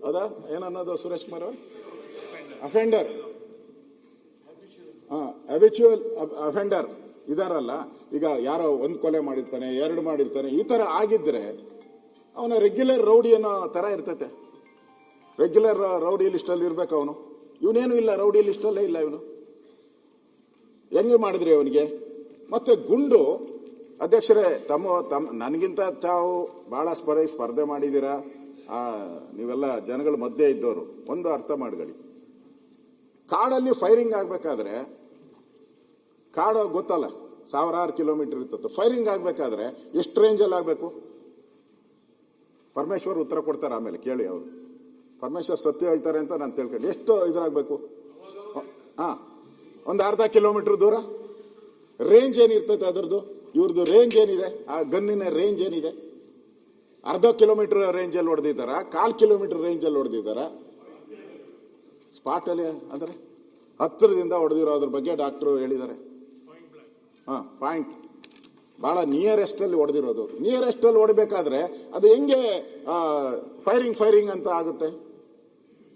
ಅದ ಏನನ್ನೋದು ಸುರೇಶ್ ಕುಮಾರ್ ಅವರು offender, habitual offender ಇದಾರಲ್ಲ, ಈಗ ಯಾರೋ ಒಂದು ಕೊಲೆ ಮಾಡಿರ್ತಾನೆ, 2 ಮಾಡಿರ್ತಾನೆ, ಈ ತರ ಆಗಿದ್ರೆ ಅವನ ರೆಗ್ಯುಲರ್ ರೌಡಿ ಅನ್ನೋ ತರ ಇರ್ತೈತೆ. ರೆಗ್ಯುಲರ್ ರೌಡಿ ಲಿಸ್ಟಲ್ಲಿ ಇರ್ಬೇಕು ಅವನು. ಇವನೇನು ಇಲ್ಲ, ರೌಡಿ ಲಿಸ್ಟಲ್ಲೇ ಇಲ್ಲ ಇವನು. ಹೆಂಗೆ ಮಾಡಿದ್ರಿ ಅವನಿಗೆ? ಮತ್ತೆ ಗುಂಡು ಅಧ್ಯಕ್ಷರೇ, ನನಗಿಂತ ತಾವು ಬಹಳ ಸ್ಪರ್ಧೆ ಮಾಡಿದ್ದೀರಾ, ನೀವೆಲ್ಲ ಜನಗಳ ಮಧ್ಯೆ ಇದ್ದವರು. ಒಂದು ಅರ್ಥ ಮಾಡ್ಕೊಳ್ಳಿ, ಕಾಡಲ್ಲಿ ಫೈರಿಂಗ್ ಆಗ್ಬೇಕಾದ್ರೆ, ಕಾಡು ಗೊತ್ತಲ್ಲ, 1000 ಕಿಲೋಮೀಟರ್ ಇರ್ತದೆ. ಫೈರಿಂಗ್ ಆಗ್ಬೇಕಾದ್ರೆ ಎಷ್ಟು ರೇಂಜಲ್ಲಿ ಆಗಬೇಕು? ಪರಮೇಶ್ವರ್ ಉತ್ತರ ಕೊಡ್ತಾರೆ, ಆಮೇಲೆ ಕೇಳಿ ಅವರು. ಪರಮೇಶ್ವರ್ ಸತ್ಯ ಹೇಳ್ತಾರೆ ಅಂತ ನಾನು ತಿಳ್ಕೊಂಡು, ಎಷ್ಟು ಇದ್ರಾಗಬೇಕು? ಒಂದು ಅರ್ಧ ಕಿಲೋಮೀಟರ್ ದೂರ ರೇಂಜ್ ಏನಿರ್ತೈತೆ ಅದರದ್ದು, ಇವ್ರದ್ದು ರೇಂಜ್ ಏನಿದೆ, ಆ ಗನ್ನಿನ ರೇಂಜ್ ಏನಿದೆ? ಅರ್ಧ ಕಿಲೋಮೀಟರ್ ರೇಂಜಲ್ಲಿ ಹೊಡೆದಿದ್ದಾರ, 1/4 ಕಿಲೋಮೀಟರ್ ರೇಂಜಲ್ಲಿ ಹೊಡೆದಿದ್ದಾರ? ಸ್ಪಾಟಲ್ಲಿ ಅಂದರೆ ಹತ್ತಿರದಿಂದ ಹೊಡೆದಿರೋದ್ರ ಬಗ್ಗೆ ಡಾಕ್ಟರ್ ಹೇಳಿದ್ದಾರೆ. ಪಾಯಿಂಟ್ ಬಹಳ ನಿಯರೆಸ್ಟ್ ಅಲ್ಲಿ ಹೊಡೆದಿರೋದು. ನಿಯರೆಸ್ಟ್ ಅಲ್ಲಿ ಹೊಡಬೇಕಾದ್ರೆ ಅದು ಹೆಂಗೆ ಫೈರಿಂಗ್ ಅಂತ ಆಗುತ್ತೆ?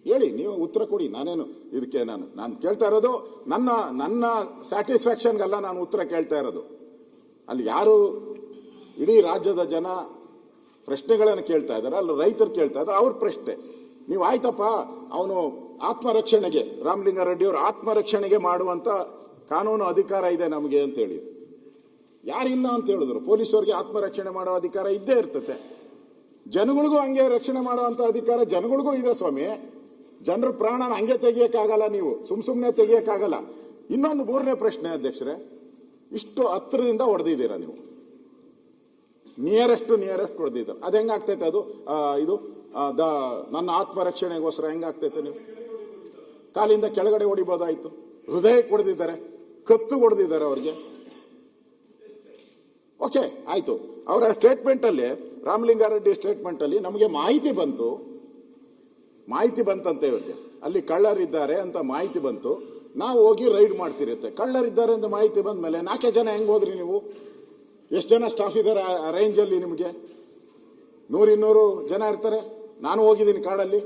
ಹೇಳಿ, ನೀವು ಉತ್ತರ ಕೊಡಿ. ನಾನೇನು ಇದಕ್ಕೆ ನಾನು ಕೇಳ್ತಾ ಇರೋದು ನನ್ನ ಸ್ಯಾಟಿಸ್ಫ್ಯಾಕ್ಷನ್ಗಲ್ಲ ನಾನು ಉತ್ತರ ಕೇಳ್ತಾ ಇರೋದು. ಅಲ್ಲಿ ಯಾರು ಇಡೀ ರಾಜ್ಯದ ಜನ ಪ್ರಶ್ನೆಗಳನ್ನು ಕೇಳ್ತಾ ಇದ್ದಾರೆ, ಅಲ್ಲಿ ರೈತರು ಕೇಳ್ತಾ ಇದ್ದಾರೆ, ಅವ್ರ ಪ್ರಶ್ನೆ. ನೀವು ಆಯ್ತಪ್ಪ, ಅವನು ಆತ್ಮರಕ್ಷಣೆಗೆ, ರಾಮಲಿಂಗಾರೆಡ್ಡಿ ಅವರು ಆತ್ಮರಕ್ಷಣೆಗೆ ಮಾಡುವಂತ ಕಾನೂನು ಅಧಿಕಾರ ಇದೆ ನಮಗೆ ಅಂತ ಹೇಳಿ, ಯಾರಿಲ್ಲ ಅಂತ ಹೇಳಿದ್ರು. ಪೊಲೀಸರಿಗೆ ಆತ್ಮರಕ್ಷಣೆ ಮಾಡೋ ಅಧಿಕಾರ ಇದ್ದೇ ಇರ್ತತೆ. ಜನಗಳಿಗೂ ಹಂಗೆ ರಕ್ಷಣೆ ಮಾಡುವಂತ ಅಧಿಕಾರ ಜನಗಳಿಗೂ ಇದೆ ಸ್ವಾಮಿ. ಜನರ ಪ್ರಾಣನ ಹಂಗೆ ತೆಗಿಯಕ್ಕಾಗಲ್ಲ, ನೀವು ಸುಮ್ಮನೆ ತೆಗಿಯಕ್ಕಾಗಲ್ಲ. ಇನ್ನೊಂದು 3ನೇ ಪ್ರಶ್ನೆ ಅಧ್ಯಕ್ಷರೇ, ಇಷ್ಟು ಹತ್ತಿರದಿಂದ ಹೊಡೆದಿದ್ದೀರಾ ನೀವು, ನಿಯರೆಸ್ಟ್ ಹೊಡೆದಿದ್ದಾರೆ. ಅದು ಹೆಂಗಾಗ್ತೈತೆ? ಅದು ಇದು ನನ್ನ ಆತ್ಮರಕ್ಷಣೆಗೋಸ್ಕರ ಹೆಂಗಾಗ್ತೈತೆ? ನೀವು ಕಾಲಿಂದ ಕೆಳಗಡೆ ಹೊಡಿಬೋದಾಯ್ತು. ಹೃದಯಕ್ಕೆ ಹೊಡೆದಿದ್ದಾರೆ, ಕತ್ತು ಹೊಡೆದಿದ್ದಾರೆ ಅವ್ರಿಗೆ. ಓಕೆ, ಆಯ್ತು. ಅವರ ಸ್ಟೇಟ್ಮೆಂಟ್ ಅಲ್ಲಿ, ರಾಮಲಿಂಗಾರೆಡ್ಡಿ ಸ್ಟೇಟ್ಮೆಂಟ್ ಅಲ್ಲಿ ನಮಗೆ ಮಾಹಿತಿ ಬಂತಂತೆ ಇವ್ರಿಗೆ, ಅಲ್ಲಿ ಕಳ್ಳರಿದ್ದಾರೆ ಅಂತ ಮಾಹಿತಿ ಬಂತು. ನಾವು ಹೋಗಿ ರೈಡ್ ಮಾಡ್ತಿರುತ್ತೆ. ಕಳ್ಳರಿದ್ದಾರೆ ಅಂತ ಮಾಹಿತಿ ಬಂದ ಮೇಲೆ 4 ಜನ ಹೆಂಗ್ ಹೋದ್ರಿ ನೀವು? ಎಷ್ಟು ಜನ ಸ್ಟಾಫ್ ಇದ್ದಾರೆ ಆ ರೇಂಜಲ್ಲಿ? ನಿಮಗೆ 100-200 ಜನ ಇರ್ತಾರೆ. ನಾನು ಹೋಗಿದ್ದೀನಿ ಕಾಡಲ್ಲಿ,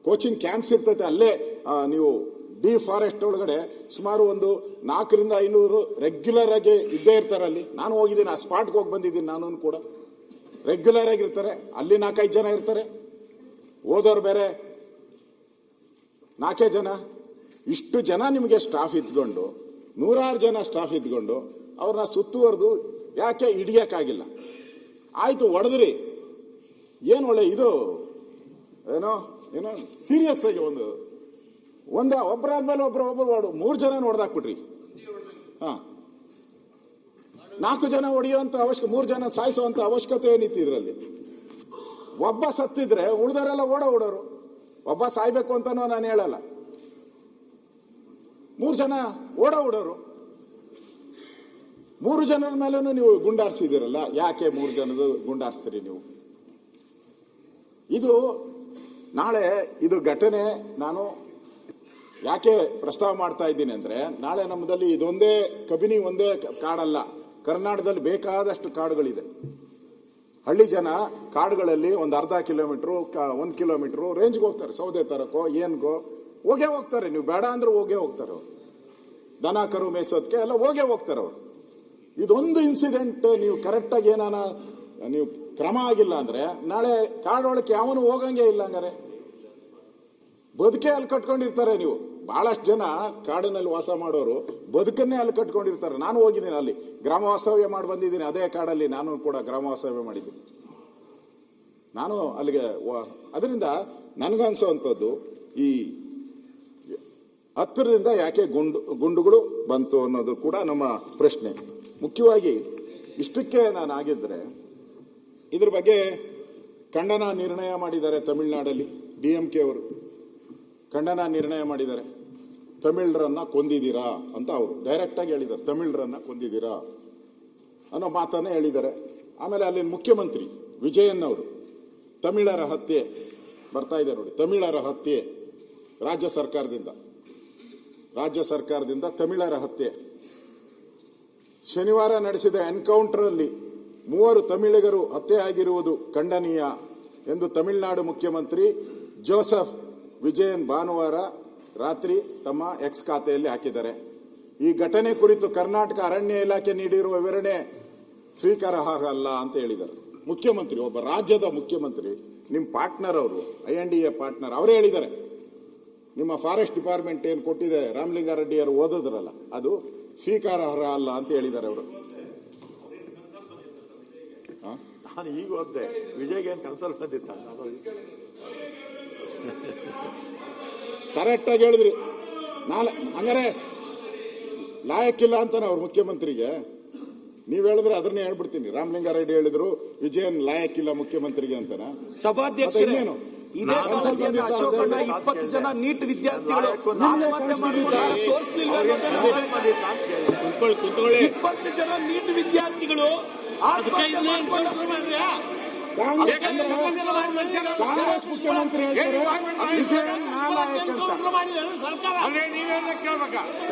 ಕೋಚಿಂಗ್ ಕ್ಯಾಂಪ್ಸ್ ಇರ್ತೈತೆ ಅಲ್ಲೇ. ನೀವು ಡಿ ಫಾರೆಸ್ಟ್ ಒಳಗಡೆ ಸುಮಾರು ಒಂದು 400-500 ರೆಗ್ಯುಲರ್ ಆಗಿ ಇದ್ದೇ ಇರ್ತಾರೆ ಅಲ್ಲಿ. ನಾನು ಹೋಗಿದ್ದೀನಿ, ಆ ಸ್ಪಾಟ್ಗೆ ಹೋಗಿ ಬಂದಿದ್ದೀನಿ. ನಾನು ಕೂಡ ರೆಗ್ಯುಲರ್ ಆಗಿರ್ತಾರೆ ಅಲ್ಲಿ. 4-5 ಜನ ಇರ್ತಾರೆ, ಓದೋರು ಬೇರೆ 4 ಜನ. ಇಷ್ಟು ಜನ ನಿಮಗೆ ಸ್ಟಾಫ್ ಇದ್ಕೊಂಡು, 100 ಜನ ಸ್ಟಾಫ್ ಇದ್ಕೊಂಡು ಅವ್ರನ್ನ ಸುತ್ತುವರೆದು ಯಾಕೆ ಹಿಡಿಯಕ್ಕಾಗಿಲ್ಲ? ಆಯ್ತು, ಹೊಡೆದ್ರಿ, ಏನು ಒಳ್ಳೆ ಇದು ಏನೋ ಸೀರಿಯಸ್ ಆಗಿ ಒಬ್ಬರಾದ್ಮೇಲೆ ಒಬ್ರು 3 ಜನ ಹೊಡೆದಾಕ್ಬಿಟ್ರಿ. 4 ಜನ ಹೊಡೆಯುವಂತ ಅವಶ್ಯಕ, 3 ಜನ ಸಾಯಿಸುವಂತ ಅವಶ್ಯಕತೆ ಏನಿತ್ತು ಇದರಲ್ಲಿ? ಒಬ್ಬ ಸತ್ತಿದ್ರೆ ಉಳಿದವರೆಲ್ಲ ಓಡೋರು. ಒಬ್ಬ ಸಾಯ್ಬೇಕು ಅಂತಾನೋ ನಾನು ಹೇಳಲ್ಲ, 3 ಜನ ಓಡೋರು. 3 ಜನರ ಮೇಲೂ ನೀವು ಗುಂಡಾರಿಸಿದಿರಲ್ಲ, ಯಾಕೆ 3 ಜನದ ಗುಂಡಾರಿಸ್ತೀರಿ ನೀವು? ಇದು ನಾಳೆ ಇದು ಘಟನೆ ನಾನು ಯಾಕೆ ಪ್ರಸ್ತಾವ ಮಾಡ್ತಾ ಇದ್ದೀನಿ ಅಂದ್ರೆ, ನಾಳೆ ನಮ್ಮದಲ್ಲಿ ಇದೊಂದೇ ಕಬಿನಿ ಒಂದೇ ಕಾಡಲ್ಲ, ಕರ್ನಾಟಕದಲ್ಲಿ ಬೇಕಾದಷ್ಟು ಕಾಡುಗಳಿದೆ. ಹಳ್ಳಿ ಜನ ಕಾಡುಗಳಲ್ಲಿ ಒಂದು ಅರ್ಧ ಕಿಲೋಮೀಟರ್ 1 ಕಿಲೋಮೀಟರ್ ರೇಂಜ್ಗೆ ಹೋಗ್ತಾರೆ, ಸೌದೆ ತರಕೋ ಏನ್ಗೋ ಹೋಗೇ ಹೋಗ್ತಾರೆ. ನೀವು ಬೇಡ ಅಂದ್ರೆ ಹೋಗೇ ಹೋಗ್ತಾರೆ ಅವರು, ದನ ಕರು ಮೇಯಿಸೋದಕ್ಕೆ ಎಲ್ಲ ಹೋಗೇ ಹೋಗ್ತಾರೆ ಅವರು. ಇದೊಂದು ಇನ್ಸಿಡೆಂಟ್ ನೀವು ಕರೆಕ್ಟಾಗಿ ನೀವು ಕ್ರಮ ಆಗಿಲ್ಲ ಅಂದ್ರೆ ನಾಳೆ ಕಾಡೊಳಕ್ಕೆ ಯಾವನು ಹೋಗಂಗೆ ಇಲ್ಲ. ಹಂಗಾರೆ ಬದುಕೆ ಅಲ್ಲಿ ಕಟ್ಕೊಂಡಿರ್ತಾರೆ. ನೀವು ಬಹಳಷ್ಟು ಜನ ಕಾಡಿನಲ್ಲಿ ವಾಸ ಮಾಡೋರು ಬದುಕನ್ನೇ ಅಲ್ಲಿ ಕಟ್ಕೊಂಡಿರ್ತಾರೆ. ನಾನು ಹೋಗಿದ್ದೀನಿ, ಅಲ್ಲಿ ಗ್ರಾಮ ವಾಸ್ತವ್ಯ ಮಾಡಿ ಬಂದಿದ್ದೀನಿ. ಅದೇ ಕಾಡಲ್ಲಿ ನಾನು ಕೂಡ ಗ್ರಾಮ ವಾಸ್ತವ್ಯ ಮಾಡಿದ್ದೀನಿ. ನಾನು ಅಲ್ಲಿಗೆ ಅದರಿಂದ ನನಗನ್ಸೋವಂಥದ್ದು, ಈ ಹತ್ತಿರದಿಂದ ಯಾಕೆ ಗುಂಡುಗಳು ಬಂತು ಅನ್ನೋದು ಕೂಡ ನಮ್ಮ ಪ್ರಶ್ನೆ. ಮುಖ್ಯವಾಗಿ ಇಷ್ಟಕ್ಕೆ ನಾನು ಆಗಿದ್ರೆ ಇದ್ರ ಬಗ್ಗೆ ಖಂಡನ ನಿರ್ಣಯ ಮಾಡಿದ್ದಾರೆ ತಮಿಳುನಾಡಲ್ಲಿ. DMK ಅವರು ಖಂಡನ ನಿರ್ಣಯ ಮಾಡಿದ್ದಾರೆ. ತಮಿಳರನ್ನ ಕೊಂದಿದ್ದೀರಾ ಅಂತ ಅವರು ಡೈರೆಕ್ಟ್ ಆಗಿ ಹೇಳಿದ್ದಾರೆ. ತಮಿಳರನ್ನ ಕೊಂದಿದ್ದೀರಾ ಅನ್ನೋ ಮಾತನ್ನೇ ಹೇಳಿದ್ದಾರೆ. ಆಮೇಲೆ ಅಲ್ಲಿ ಮುಖ್ಯಮಂತ್ರಿ ವಿಜಯನ್ ಅವರು ತಮಿಳರ ಹತ್ಯೆ ಬರ್ತಾ ಇದೆ ನೋಡಿ, ತಮಿಳರ ಹತ್ಯೆ ರಾಜ್ಯ ಸರ್ಕಾರದಿಂದ ತಮಿಳರ ಹತ್ಯೆ. ಶನಿವಾರ ನಡೆಸಿದ ಎನ್ಕೌಂಟರ್ ಅಲ್ಲಿ 3 ತಮಿಳಿಗರು ಹತ್ಯೆ ಆಗಿರುವುದು ಖಂಡನೀಯ ಎಂದು ತಮಿಳುನಾಡು ಮುಖ್ಯಮಂತ್ರಿ ಜೋಸೆಫ್ ವಿಜಯನ್ ಭಾನುವಾರ ರಾತ್ರಿ ತಮ್ಮ ಎಕ್ಸ್ ಖಾತೆಯಲ್ಲಿ ಹಾಕಿದ್ದಾರೆ. ಈ ಘಟನೆ ಕುರಿತು ಕರ್ನಾಟಕ ಅರಣ್ಯ ಇಲಾಖೆ ನೀಡಿರುವ ವಿವರಣೆ ಸ್ವೀಕಾರಾರ್ಹ ಅಲ್ಲ ಅಂತ ಹೇಳಿದ್ದಾರೆ. ಮುಖ್ಯಮಂತ್ರಿ, ಒಬ್ಬ ರಾಜ್ಯದ ಮುಖ್ಯಮಂತ್ರಿ, ನಿಮ್ಮ ಪಾರ್ಟ್ನರ್, ಅವರು INDA ಪಾರ್ಟ್ನರ್, ಅವರೇ ಹೇಳಿದ್ದಾರೆ ನಿಮ್ಮ ಫಾರೆಸ್ಟ್ ಡಿಪಾರ್ಟ್ಮೆಂಟ್ ಏನು ಕೊಟ್ಟಿದೆ ರಾಮಲಿಂಗಾರೆಡ್ಡಿ ಅವರು ಓದಿದ್ರಲ್ಲ ಅದು ಸ್ವೀಕಾರಾರ್ಹ ಅಲ್ಲ ಅಂತ ಹೇಳಿದ್ದಾರೆ ಅವರು. ನಾನು ಈಗ ಓದಿದೆ, ವಿಜಯ್ಗೆ ಏನು ಕನ್ಸಲ್ಟ್ ಬಂದಿತ್ತ? ಕರೆಕ್ಟ್ ಆಗಿ ಹೇಳಿದ್ರಿ. ಹಂಗಾರೆ ಲಾಯಕ್ಕಿಲ್ಲ ಅಂತಾನೆ ಅವ್ರ ಮುಖ್ಯಮಂತ್ರಿಗೆ. ನೀವ್ ಹೇಳಿದ್ರೆ ಅದನ್ನೇ ಹೇಳ್ಬಿಡ್ತೀನಿ. ರಾಮಲಿಂಗಾರೆಡ್ಡಿ ಹೇಳಿದ್ರು ವಿಜಯನ್ ಲಾಯಕ್ಕಿಲ್ಲ ಮುಖ್ಯಮಂತ್ರಿಗೆ ಅಂತಾನ. ಸಭಾಧ್ಯಕ್ಷರು 20 ಜನ ನೀಟ್ ವಿದ್ಯಾರ್ಥಿಗಳು ಆತ್ಮಹತ್ಯೆ ಮಾಡಿಕೊಂಡು ತೋರಿಸಲಿಲ್ಲ. 20 ಜನ ನೀಟ್ ವಿದ್ಯಾರ್ಥಿಗಳು ಆತ್ಮಹತ್ಯೆ ಮಾಡಿಕೊಂಡು ಕಾಂಗ್ರೆಸ್ ಮುಖ್ಯಮಂತ್ರಿ ಹೇಳ್ತಾರೆ ವಿಜಯನ್ ನಾಲಾಯಕ್ ಅಂತ.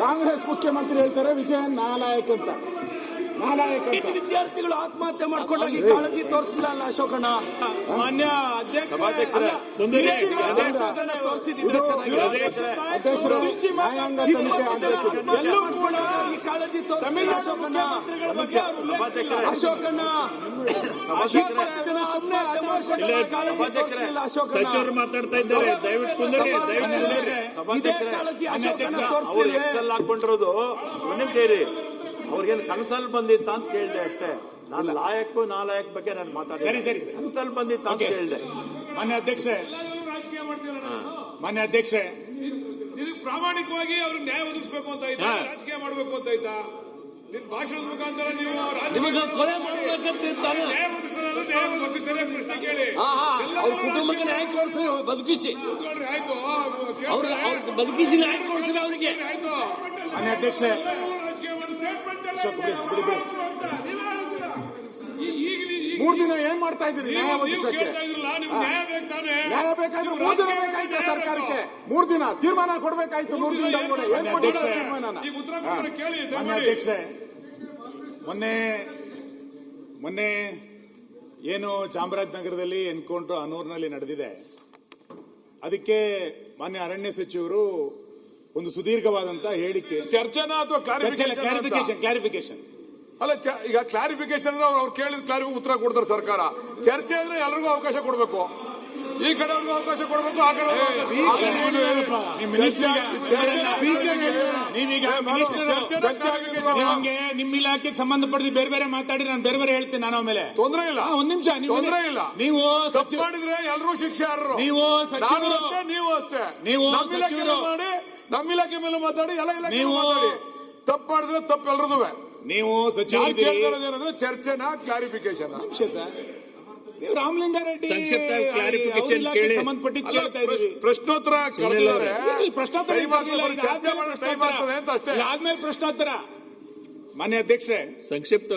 ಕಾಂಗ್ರೆಸ್ ಮುಖ್ಯಮಂತ್ರಿ ಹೇಳ್ತಾರೆ ವಿಜಯನ್ ನಾಲಾಯಕ್ ಅಂತ. ವಿದ್ಯಾರ್ಥಿಗಳು ಆತ್ಮಹತ್ಯೆ ಮಾಡ್ಕೊಂಡಾಗ ಕಾಳಜಿ ತೋರಿಸಲಿಲ್ಲ ಅಲ್ಲ ಅಶೋಕಣ್ಣ? ಮಾನ್ಯ ಅಧ್ಯಕ್ಷರು ನ್ಯಾಯಾಂಗ ತನಿಖೆ ಕಾಳಜಿ ಅಶೋಕಣ್ಣ ಸಚಿವರು ಮಾತಾಡ್ತಾ ಇದ್ದಾರೆ. ದಯವಿಟ್ಟು ಇದೇ ಕಾಳಜಿ ಅಶೋಕಣ್ಣ ತೋರಿಸಲಿಲ್ಲ. ಹಾಕೊಂಡಿರೋದು ಸೇರಿ ಅವ್ರಿಗೇನು ಕನಸಲ್ಲಿ ಬಂದಿತ್ತ ಅಂತ ಕೇಳಿದೆ ಅಷ್ಟೇ. ನಾನು ಲಾಯಕ್ ನಾಲಾಯಕ್ ಬಗ್ಗೆ ನಾನು ಮಾತಾಡ್ತೀನಿ. ಸರಿ ಕನಸಲ್ಲಿ ಬಂದಿತ್ತ ಅಂತ ಕೇಳಿದೆ. ಮಾನ್ಯ ಅಧ್ಯಕ್ಷೆ ಪ್ರಾಮಾಣಿಕವಾಗಿ ಅವ್ರಿಗೆ ನ್ಯಾಯ ಒದಗಿಸಬೇಕು ಅಂತ ಇದ್ದ, ರಾಜಕೀಯ ಮಾಡಬೇಕು ಅಂತ ಇದ್ದ. ನಿನ್ ಭಾಷಣದ ಮುಖಾಂತರ ನೀವು ಕೊಲೆ ಮಾಡಬೇಕಂತ ನ್ಯಾಯ ಒದಗಿಸಿ ಸರಿಯಾಗಿ ಪ್ರಶ್ನೆ ಕೇಳಿ. ಅವ್ರ ಕುಟುಂಬಕ್ಕೆ ನ್ಯಾಯ ಕೊಡಿಸಿ ಬದುಕಿಸಿ, ಆಯ್ತು, ಅವ್ರಿಗೆ ಬದುಕಿಸಿ ನ್ಯಾಯ ಕೊಡ್ತೀವಿ ಅವರಿಗೆ. ಆಯ್ತು. ಮಾನ್ಯ ಅಧ್ಯಕ್ಷೆ, ಮೂರ್ ದಿನ ಏನ್ ಮಾಡ್ತಾ ಇದ್ದೀರಿ ನ್ಯಾಯ ಒದಗಿಸಕ್ಕೆ? ನ್ಯಾಯ ಬೇಕಾದ್ರೆ 3 ದಿನ ಬೇಕಾಯ್ತು ಸರ್ಕಾರಕ್ಕೆ. 3 ದಿನ ತೀರ್ಮಾನ ಕೊಡ್ಬೇಕಾಯ್ತು. 3 ದಿನದಲ್ಲಿ ಕೂಡ ಏನ್ ಕೊಟ್ಟಿಲ್ಲ ತೀರ್ಮಾನ. ಮಾನ್ಯ ಅಧ್ಯಕ್ಷೆ, ಮೊನ್ನೆ ಏನು ಚಾಮರಾಜನಗರದಲ್ಲಿ ಎನ್ಕೌಂಟರ್ ಅನೂರ್ನಲ್ಲಿ ನಡೆದಿದೆ, ಅದಕ್ಕೆ ಮಾನ್ಯ ಅರಣ್ಯ ಸಚಿವರು ಒಂದು ಸುದೀರ್ಘವಾದಂತಹ ಹೇಳಿಕೆ, ಚರ್ಚೆನ ಅಥವಾ ಕ್ಲಾರಿಫಿಕೇಶನ್ ಅಲ್ಲ. ಈಗ ಕ್ಲಾರಿಫಿಕೇಶನ್ ಅಂದ್ರೆ ಅವ್ರು ಕೇಳಿದ ಕ್ಲಾರಿಫಿಕೇಶನ್ ಉತ್ತರ ಕೊಡ್ತಾರೆ ಸರ್ಕಾರ. ಚರ್ಚೆ ಅಂದ್ರೆ ಎಲ್ಲರಿಗೂ ಅವಕಾಶ ಕೊಡಬೇಕು. ಈ ಕಡೆ ಅವ್ರಿಗೂ ಅವಕಾಶ ಕೊಡಬೇಕು, ಆ ಕಡೆ ನಿಮ್ಮ ಇಲಾಖೆಗೆ ಸಂಬಂಧಪಟ್ಟ ಬೇರೆ ಬೇರೆ ಮಾತಾಡಿ ನಾನು ಬೇರೆ ಬೇರೆ ಹೇಳ್ತೀನಿ. ನಾನು ಆಮೇಲೆ ತೊಂದರೆ ಇಲ್ಲ, ಒಂದ್ ನಿಮಿಷ ತೊಂದರೆ ಇಲ್ಲ. ನೀವು ತಪ್ಪು ಮಾಡಿದ್ರೆ ಎಲ್ಲರೂ ಶಿಕ್ಷಾರ್ಹರು. ನೀವು ಸಚಿವರು, ನೀವು ಅಷ್ಟೇ. ನೀವು ಮಾಡಿ ನಮ್ಮ ಇಲಾಖೆ ಮೇಲೆ ಮಾತಾಡಿ, ಎಲ್ಲ ಇಲಾಖೆ ಮಾತಾಡಿ. ತಪ್ಪು ಮಾಡಿದ್ರೆ ತಪ್ಪು ಎಲ್ರದು. ನೀವು ಸಚಿವರು ಚರ್ಚೆನ ಕ್ಲಾರಿಫಿಕೇಶನ್ ರಾಮಲಿಂಗಾರೆಡ್ಡಿ ಸಂಬಂಧಪಟ್ಟಿದ್ದು ಕೇಳ್ತಾ ಇದ್ದೀವಿ. ಪ್ರಶ್ನೋತ್ತರ ಕರೆದಿದ್ದಾರೆ. ಪ್ರಶ್ನೋತ್ತರ ಚರ್ಚೆ ಮಾಡೋ ಟೈಮ್ ಆಗ್ತದೆ ಅಂತ ಅಷ್ಟೇ. ಆದ್ಮೇಲೆ ಪ್ರಶ್ನೋತ್ತರ. ಮಾನ್ಯ ಅಧ್ಯಕ್ಷರೇ, ಸಂಕ್ಷಿಪ್ತ